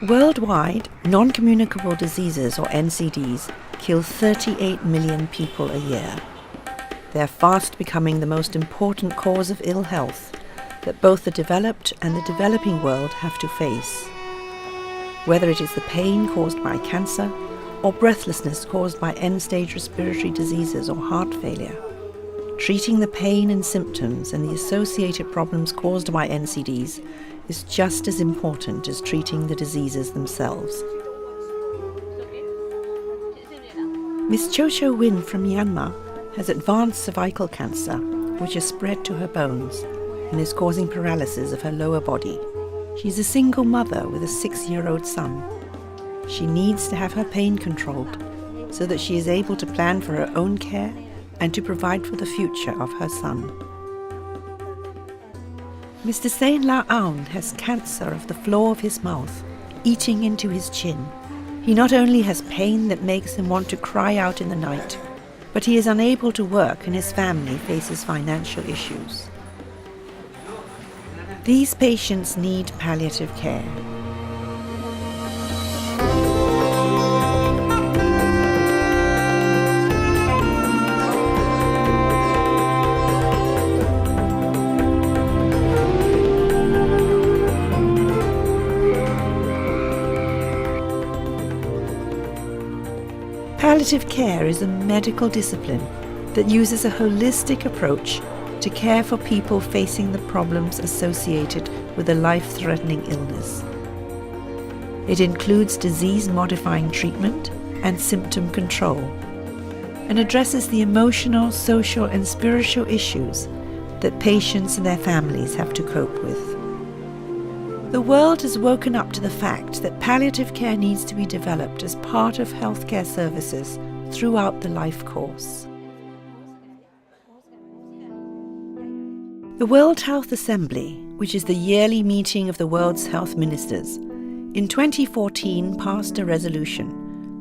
Worldwide, noncommunicable diseases, or NCDs, kill 38 million people a year. They're fast becoming the most important cause of ill health that both the developed and the developing world have to face. Whether it is the pain caused by cancer or breathlessness caused by end-stage respiratory diseases or heart failure, treating the pain and symptoms and the associated problems caused by NCDs is just as important as treating the diseases themselves. Miss Cho Cho Win from Myanmar has advanced cervical cancer, which has spread to her bones and is causing paralysis of her lower body. She's a single mother with a 6-year-old son. She needs to have her pain controlled so that she is able to plan for her own care and to provide for the future of her son. Mr. Sein Hla Aung has cancer of the floor of his mouth, eating into his chin. He not only has pain that makes him want to cry out in the night, but he is unable to work and his family faces financial issues. These patients need palliative care. Palliative care is a medical discipline that uses a holistic approach to care for people facing the problems associated with a life-threatening illness. It includes disease-modifying treatment and symptom control, and addresses the emotional, social, and spiritual issues that patients and their families have to cope with. The world has woken up to the fact that palliative care needs to be developed as part of healthcare services throughout the life course. The World Health Assembly, which is the yearly meeting of the world's health ministers, in 2014 passed a resolution,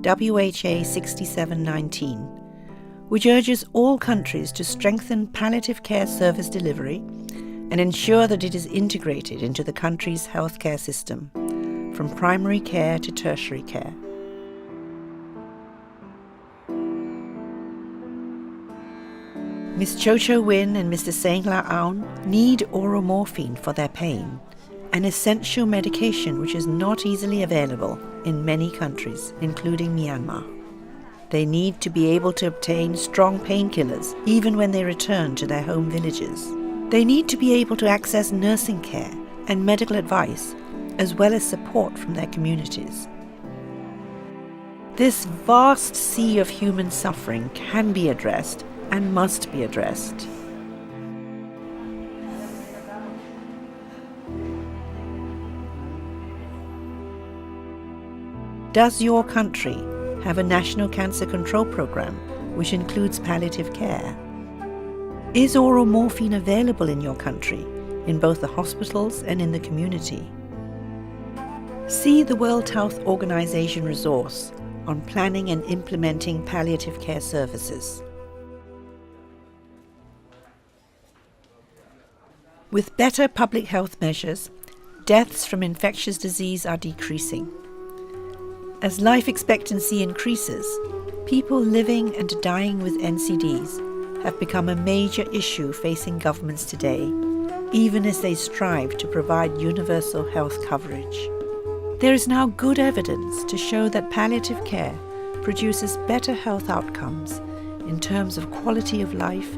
WHA 6719, which urges all countries to strengthen palliative care service delivery and ensure that it is integrated into the country's healthcare system, from primary care to tertiary care. Miss Cho Cho Win and Mr. Sein Hla Aung need oral morphine for their pain, an essential medication which is not easily available in many countries, including Myanmar. They need to be able to obtain strong painkillers even when they return to their home villages. They need to be able to access nursing care and medical advice, as well as support from their communities. This vast sea of human suffering can be addressed and must be addressed. Does your country have a national cancer control program which includes palliative care? Is oral morphine available in your country, in both the hospitals and in the community? See the World Health Organization resource on planning and implementing palliative care services. With better public health measures, deaths from infectious disease are decreasing. As life expectancy increases, people living and dying with NCDs have become a major issue facing governments today, even as they strive to provide universal health coverage. There is now good evidence to show that palliative care produces better health outcomes in terms of quality of life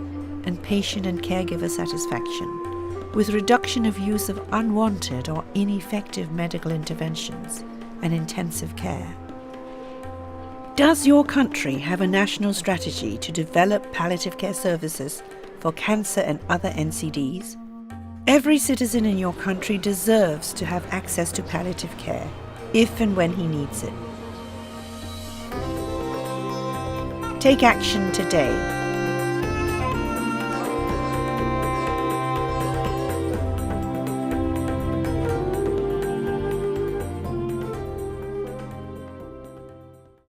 and patient and caregiver satisfaction, with reduction of use of unwanted or ineffective medical interventions and intensive care. Does your country have a national strategy to develop palliative care services for cancer and other NCDs? Every citizen in your country deserves to have access to palliative care, if and when he needs it. Take action today.